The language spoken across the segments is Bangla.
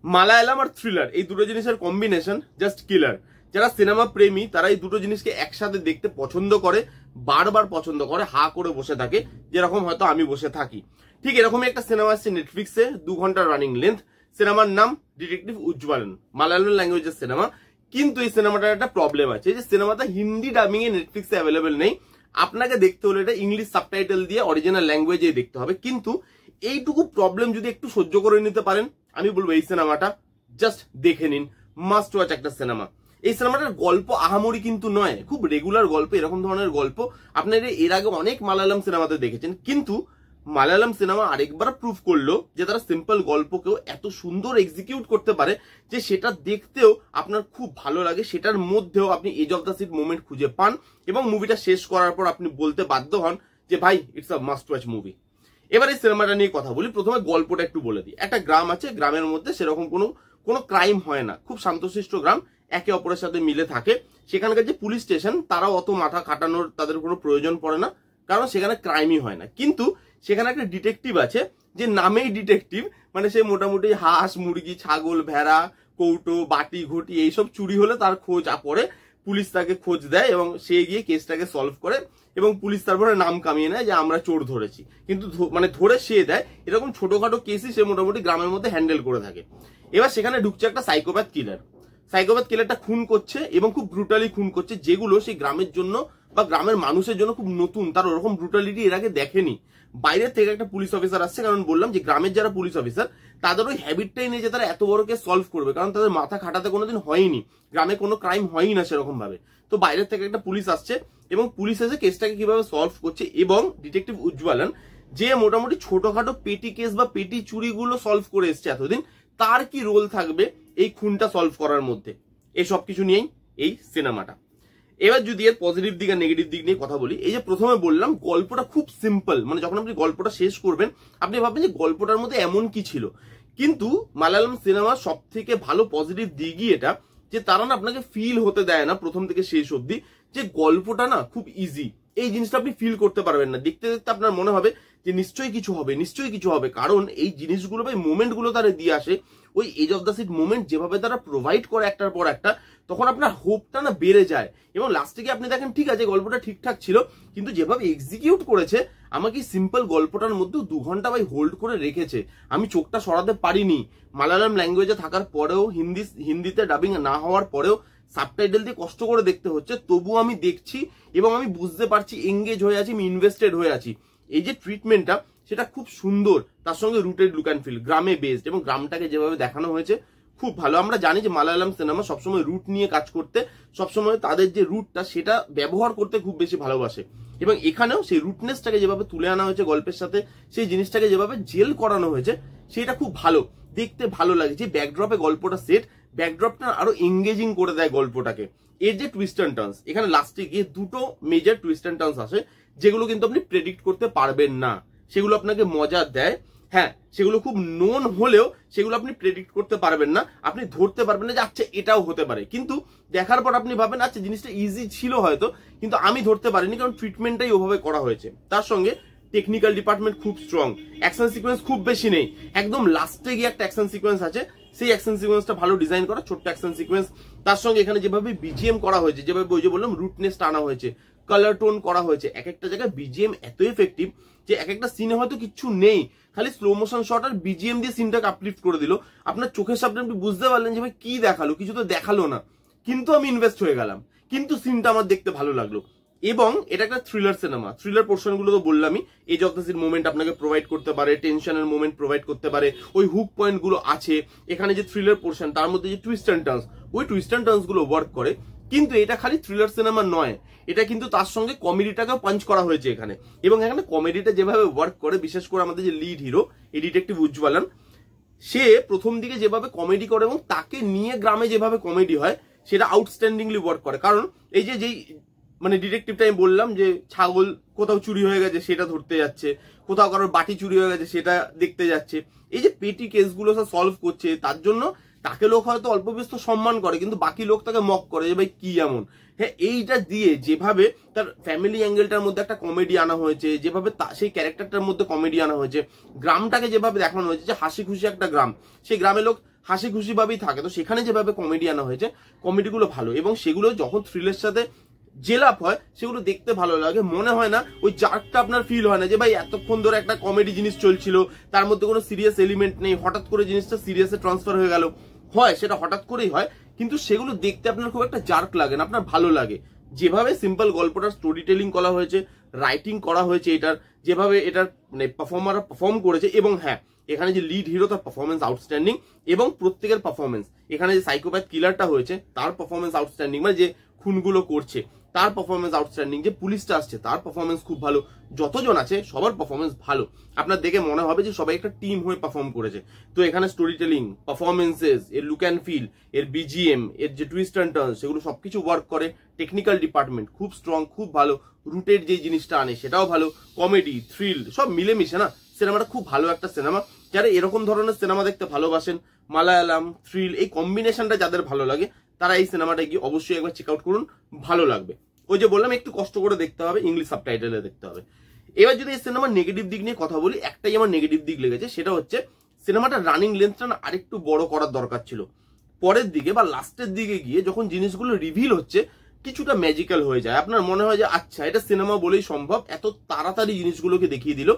মালায়ালাম আর থ্রিলার এই দুটো জিনিসের কম্বিনেশন জাস্ট কিলার। যারা সিনেমা প্রেমী তারা এই দুটো জিনিসকে একসাথে দেখতে পছন্দ করে, বারবার পছন্দ করে, হা করে বসে থাকে, যেরকম হয়তো আমি বসে থাকি। ঠিক এরকমই একটা সিনেমা আসছে নেটফ্লিক্সে, 2 ঘন্টা রানিং লেন্থ। সিনেমার নাম ডিটেকটিভ উজ্জ্বলন, মালায়ালাম ল্যাঙ্গুয়েজের সিনেমা। কিন্তু এই সিনেমাটার একটা প্রবলেম আছে, যে সিনেমাটা হিন্দি ডাবিং এ নেটফ্লিক্সে অ্যাভেলেবেল নেই। আপনাকে দেখতে হলে এটা ইংলিশ সাবটাইটেল দিয়ে অরিজিনাল ল্যাঙ্গুয়েজে দেখতে হবে। কিন্তু এইটুকু প্রবলেম যদি একটু সহ্য করে নিতে পারেন, আমি বলবো এই সিনেমাটা জাস্ট দেখে নিন, মাস্ট ওয়াচ একটা সিনেমা। এই সিনেমাটার গল্প আহামরি কিন্তু নয়, খুব রেগুলার গল্প। এরকম ধরনের গল্প আপনারা এর আগে অনেক মালায়ালাম সিনেমাতে দেখেছেন, কিন্তু মালায়ালাম সিনেমা আরেকবার প্রুভ করলো যে তারা সিম্পল গল্পকেও এত সুন্দর এক্সিকিউট করতে পারে যে সেটা দেখতেও আপনার খুব ভালো লাগে, সেটার মধ্যেও আপনি edge of the seat moment খুঁজে পান এবং মুভিটা শেষ করার পর আপনি বলতে বাধ্য হন যে ভাই it's a must watch movie. এবার এই সিনেমাটা নিয়ে কথা বলি। প্রথমে গল্পটা একটু বলে দিই। একটা গ্রাম আছে, গ্রামের মধ্যে সেরকম কোনো ক্রাইম হয় না, খুব শান্তশিষ্ট গ্রাম, একে অপরের সাথে মিলে থাকে। সেখানকার যে পুলিশ স্টেশন তারাও অত মাথা খাটানোর তাদের কোনো প্রয়োজন পড়ে না, কারণ সেখানে ক্রাইমই হয় না। কিন্তু সেখানে একটা ডিটেকটিভ আছে, যে নামেই ডিটেকটিভ, মানে সে মোটামুটি হাঁস, মুরগি, ছাগল, ভেড়া, কৌটো, বাটি, ঘটি এইসব চুরি হলে তার খোঁজ পড়ে, পুলিশ তাকে খোঁজ দেয় এবং সে গিয়ে কেসটাকে সলভ করে এবং পুলিশ তারপরে নাম কামিয়ে নেয় যে আমরা চোর ধরেছি। কিন্তু মানে ধরে সে দেয়, এরকম ছোটখাটো কেসই সে মোটামুটি গ্রামের মধ্যে হ্যান্ডেল করে থাকে। এবার সেখানে ঢুকছে একটা সাইকোপ্যাথ কিলার। সাইকোপ্যাথ কিলারটা খুন করছে এবং খুব ব্রুটালি খুন করছে, যেগুলো সেই গ্রামের জন্য বা গ্রামের মানুষের জন্য খুব নতুন। তার ওরকম ব্রুটালিটি এর আগে দেখেনি। বাইরের থেকে একটা পুলিশ অফিসার আসছে, কারণ বললাম যে গ্রামের যারা পুলিশ অফিসার তাদের ওই হ্যাবিটটাই নেই যে তারা এত বড় কেস সলভ করবে, কারণ তাদের মাথা খাটাতে কোনোদিন হয়নি, গ্রামে কোনো ক্রাইম হয়ই না সেরকম ভাবে। তো বাইরের থেকে একটা পুলিশ আসছে এবং পুলিশ এসে কেসটাকে কিভাবে সলভ করছে, এবং ডিটেকটিভ উজ্জ্বলন যে মোটামুটি ছোটখাটো পেটি কেস বা পেটি চুরিগুলো সলভ করে এসছে এতদিন, তার কি রোল থাকবে এই খুনটা সলভ করার মধ্যে, এই সব কিছু নিয়েই এই সিনেমাটা। এবার যদি এর পজিটিভ দিক আর নেগেটিভ দিক নিয়ে কথা বলি, এই যে প্রথমে বললাম গল্পটা খুব সিম্পল, মানে যখন আপনি গল্পটা শেষ করবেন আপনি ভাববেন যে গল্পটার মধ্যে এমন কি ছিল। কিন্তু মালায়ালাম সিনেমার সব থেকে ভালো পজিটিভ দিকই এটা যে তারা না আপনাকে ফিল হতে দেয় না প্রথম থেকে শেষ অবধি যে গল্পটা না খুব ইজি। এই জিনিসটা আপনি ফিল করতে পারবেন না, দেখতে দেখতে আপনার মনে হবে যে নিশ্চয়ই কিছু হবে, নিশ্চয়ই কিছু হবে, কারণ এই জিনিসগুলো বা মোমেন্ট গুলো তারা দিয়ে আসে, ওই edge of the seat moment যেভাবে তারা প্রোভাইড করে একটার পর একটা, তখন আপনার হোপটা না বেড়ে যায়। এবং লাস্টে গিয়ে আপনি দেখেন ঠিক আছে গল্পটা ঠিকঠাক ছিল, কিন্তু যেভাবে এক্সিকিউট করেছে আমাকে সিম্পল গল্পটার মধ্যে 2 ঘন্টা ভাই হোল্ড করে রেখেছে, আমি চোখটা সরাতে পারিনি। মালায়ালাম ল্যাঙ্গুয়েজে থাকার পরেও, হিন্দিতে ডাবিং না হওয়ার পরেও সাবটাইটেল দিয়ে কষ্ট করে দেখতে হচ্ছে, তবুও আমি দেখছি এবং আমি বুঝতে পারছি, এঙ্গেজ হয়ে আছি, আমি ইনভেস্টেড হয়ে আছি। এই যে ট্রিটমেন্টটা সেটা খুব সুন্দর, তার সঙ্গে রুটেড লুক অ্যান্ড ফিল, গ্রামে বেসড, এবং গ্রামটাকে যেভাবে দেখানো হয়েছে খুব ভালো। আমরা জানি যে মালায়ালাম সিনেমা সবসময় রুট নিয়ে কাজ করতে, সবসময় তাদের যে রুটটা সেটা ব্যবহার করতে খুব বেশি ভালোবাসে, এবং এখানেও সেই রুটনেসটাকে যেভাবে তুলে আনা হয়েছে গল্পের সাথে, সেই জিনিসটাকে যেভাবে জেল করানো হয়েছে সেটা খুব ভালো, দেখতে ভালো লাগে। যে ব্যাকড্রপে গল্পটা সেট, ব্যাকড্রপটা আরো এঙ্গেজিং করে দেয় গল্পটাকে। এর যে টুইস্ট অ্যান্ড টার্নস, এখানে লাস্টে গিয়ে 2টো মেজর টুইস্ট অ্যান্ড টার্নস আসে যেগুলো কিন্তু আপনি প্রেডিক্ট করতে পারবেন না, সেগুলো আপনাকে মজা দেয়। হ্যাঁ, সেগুলো খুব নোন হলেও সেগুলো আপনি প্রেডিক্ট করতে পারবেন না, আপনি ধরতে পারবেন না যে আচ্ছা এটাও হতে পারে, কিন্তু দেখার পর আপনি ভাবেন আচ্ছা জিনিসটা ইজি ছিল হয়তো, কিন্তু আমি ধরতে পারিনি, কারণ ট্রিটমেন্টটাই ওভাবে করা হয়েছে। তার সঙ্গে টেকনিক্যাল ডিপার্টমেন্ট খুব স্ট্রং, অ্যাকশন সিকোয়েন্স খুব বেশি নেই, একদম লাস্টে গিয়ে একটা অ্যাকশন সিকোয়েন্স আছে, সেই অ্যাকশন সিকোয়েন্সটা ভালো ডিজাইন করা, ছোট্ট অ্যাকশন সিকোয়েন্স। তার সঙ্গে এখানে যেভাবে বিজিএম করা হয়েছে, যেভাবে ওই যে বললাম রুটনেসটা আনা হয়েছে, কালার টোন করা হয়েছে, এক একটা জায়গায় বিজিএম এত এফেক্টিভ যে এক একটা সিনে হয়তো কিচ্ছু নেই, খালি স্লো মোশন শট আর বিজিএম দিয়ে সিনটাকে আপলিফট করে দিল। আপনার চোখের সামনে আপনি বুঝতে পারলেন যে ভাই কি দেখালো, কিছু তো দেখালো না, কিন্তু আমি ইনভেস্ট হয়ে গেলাম, কিন্তু সিনটা আমার দেখতে ভালো লাগলো। এবং এটা একটা থ্রিলার সিনেমা, থ্রিলার পোর্শন গুলো তো বললামই, edge of the scene moment আপনাকে প্রোভাইড করতে পারে, টেনশনের মোমেন্ট প্রোভাইড করতে পারে, ওই হুক পয়েন্ট গুলো আছে এখানে, যে থ্রিলার পোর্শন তার মধ্যে যে টুইস্ট অ্যান্ড টার্নস, ওই টুইস্ট অ্যান্ড টার্নস গুলো ওয়ার্ক করে। কিন্তু এটা খালি থ্রিলার সিনেমা নয়, এটা কিন্তু তার সঙ্গে কমেডিটাকেও পাঞ্চ করা হয়েছে এখানে, এবং এখানে কমেডিটা যেভাবে ওয়ার্ক করে, বিশেষ করে আমাদের যে লিড হিরো এই ডিটেকটিভ উজ্জ্বলন, সে প্রথম দিকে যেভাবে কমেডি করে এবং তাকে নিয়ে গ্রামে যেভাবে কমেডি হয় সেটা আউটস্ট্যান্ডিংলি ওয়ার্ক করে। কারণ এই যে যেই মানে ডিটেকটিভটা আমি বললাম যে ছাগল কোথাও চুরি হয়ে গেছে সেটা ধরতে যাচ্ছে, কোথাও কারোর বাটি চুরি হয়ে গেছে সেটা দেখতে যাচ্ছে, এই যে পেটি কেসগুলো সব সলভ করছে, তার জন্য তাকে লোক হয়তো অল্প বিস্তর সম্মান করে, কিন্তু বাকি লোক তাকে মক করে যে ভাই কি এমন। হ্যাঁ, এইটা দিয়ে যেভাবে তার ফ্যামিলি অ্যাঙ্গেলটার মধ্যে একটা কমেডি আনা হয়েছে, যেভাবে সেই ক্যারেক্টারটার মধ্যে কমেডি আনা হয়েছে, গ্রামটাকে যেভাবে দেখানো হয়েছে যে হাসি খুশি একটা গ্রাম, সেই গ্রামের লোক হাসি খুশি ভাবেই থাকে। তো সেখানে যেভাবে কমেডি আনা হয়েছে, কমেডিগুলো ভালো, এবং সেগুলো যখন থ্রিলের সাথে জেল আপ হয় সেগুলো দেখতে ভালো লাগে। মনে হয় না ওই জার্কটা আপনার ফিল হয় না যে ভাই এতক্ষণ ধরে একটা কমেডি জিনিস চলছিল, তার মধ্যে কোনো সিরিয়াস এলিমেন্ট নেই, হঠাৎ করে জিনিসটা সিরিয়াসে ট্রান্সফার হয়ে গেল। হয় সেটা হঠাৎ করেই হয়, কিন্তু সেগুলো দেখতে আপনার খুব একটা জার্ক লাগে না, আপনার ভালো লাগে। যেভাবে সিম্পল গল্পটার স্টোরি টেলিং করা হয়েছে, রাইটিং করা হয়েছে এটার, যেভাবে এটার মানে পারফর্মাররা পারফর্ম করেছে, এবং হ্যাঁ এখানে যে লিড হিরো তার পারফরমেন্স আউটস্ট্যান্ডিং, এবং প্রত্যেকের পারফরমেন্স, এখানে যে সাইকোপ্যাথ কিলারটা হয়েছে তার পারফরমেন্স আউটস্ট্যান্ডিং, মানে যে খুনগুলো করছে তার পারফরমেন্স আউটস্ট্যান্ডিং, যে পুলিশটা আসছে তার পারফরমেন্স খুব ভালো, যতজন আছে সবার পারফরমেন্স ভালো। আপনার দেখে মনে হবে যে সবাই একটা টিম হয়ে পারফর্ম করেছে। তো এখানে স্টোরি টেলিং, পারফরমেন্সেস, এর লুক অ্যান্ড ফিল, এর বিজিএম, এর যে টুইস্ট অ্যান্ড টার্ন, সেগুলো সবকিছু ওয়ার্ক করে। টেকনিক্যাল ডিপার্টমেন্ট খুব স্ট্রং, খুব ভালো। রুটের যে জিনিসটা আনে সেটাও ভালো। কমেডি, থ্রিল সব মিলেমিশে না, সিনেমাটা খুব ভালো একটা সিনেমা। যারা এরকম ধরনের সিনেমা দেখতে ভালোবাসেন, মালায়ালাম, থ্রিল, এই কম্বিনেশনটা যাদের ভালো লাগে, তারা এই সিনেমাটা গিয়ে অবশ্যই একবার চেক আউট করুন, ভালো লাগবে। ওই যে বললাম একটু কষ্ট করে দেখতে হবে, ইংলিশ সাবটাইটেলে দেখতে হবে। এবার যদি এই সিনেমার নেগেটিভ দিক নিয়ে কথা বলি, একটাই আমার নেগেটিভ দিক লেগেছে, সেটা হচ্ছে সিনেমাটা রানিং লেন্থটা না আরেকটু বড় করার দরকার ছিল। পরের দিকে বা লাস্টের দিকে গিয়ে যখন জিনিসগুলো রিভিল হচ্ছে, কিছুটা ম্যাজিক্যাল হয়ে যায়। আপনার মনে হয় যে আচ্ছা এটা সিনেমা বলেই সম্ভব, এত তাড়াতাড়ি জিনিসগুলোকে দেখিয়ে দিল।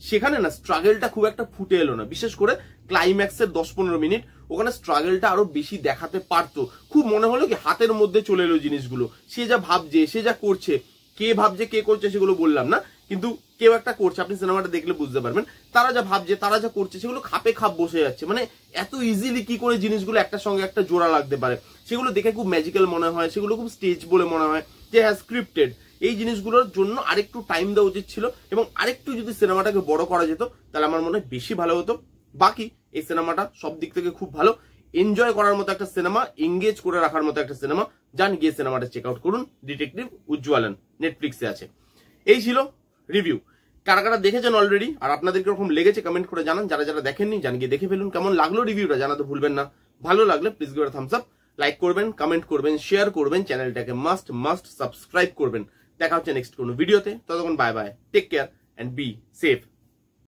সেখানে না স্ট্রাগলটা খুব একটা ফুটে এলো না, বিশেষ করে ক্লাইম্যাক্সের 10-15 মিনিট, ওখানে স্ট্রাগলটা আরো বেশি দেখাতে পারতো। খুব মনে হলো কি হাতের মধ্যে চলে এলো জিনিসগুলো, সে যা ভাবছে, সে যা করছে, কে ভাবছে কে করছে সেগুলো বললাম না, কিন্তু কেউ একটা করছে, আপনি সিনেমাটা দেখলে বুঝতে পারবেন। তারা যা ভাবছে, তারা যা করছে, সেগুলো খাপে খাপ বসে যাচ্ছে। মানে এত ইজিলি কি করে জিনিসগুলো একটার সঙ্গে একটা জোড়া লাগতে পারে, সেগুলো দেখে খুব ম্যাজিক্যাল মনে হয়, সেগুলো খুব স্টেজ বলে মনে হয়, যে হ্যাঁ স্ক্রিপ্টেড। এই জিনিসগুলোর জন্য আরেকটু টাইম দেওয়া উচিত ছিল, এবং আরেকটু যদি সিনেমাটাকে বড় করা যেত তাহলে আমার মনে হয় বেশি ভালো হতো। বাকি এই সিনেমাটা সব দিক থেকে খুব ভালো, এনজয় করার মতো একটা সিনেমা, এঙ্গেজ করে রাখার মতো একটা সিনেমা। যান গিয়ে সিনেমাটা চেক আউট করুন, ডিটেকটিভ উজ্জ্বলন, নেটফ্লিক্সে আছে। এই ছিল রিভিউ। কারা কারা দেখেছেন অলরেডি আর আপনাদের কিরকম লেগেছে কমেন্ট করে জানান। যারা যারা দেখেননি জান গিয়ে দেখে ফেলুন। কেমন লাগলো রিভিউটা জানাতে ভুলবেন না। ভালো লাগলে please give a Thums up, like করবেন, কমেন্ট করবেন, শেয়ার করবেন, চ্যানেলটাকে মাস্ট সাবস্ক্রাইব করবেন। দেখা হচ্ছে নেক্সট কোনো ভিডিওতে, ততক্ষণ bye bye, take care and be safe.